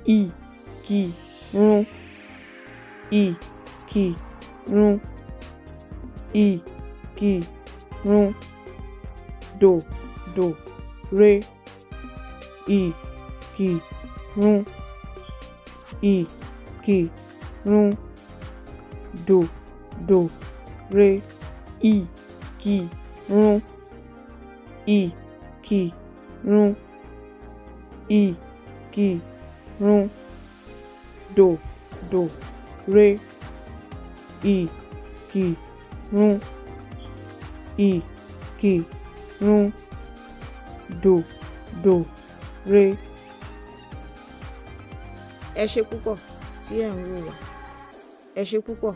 i, ki, run, i, ki, run, i, ki, run, do, re, i, ki, run, i, ki, run, do, re, i, ki, run, i, ki, run, i, ki, run, do, re, i, ki, run, i, ki, run, do, re. Ẹ ṣé púpọ̀ tí ẹ̀ ń wò wá. Ẹ ṣé púpọ̀.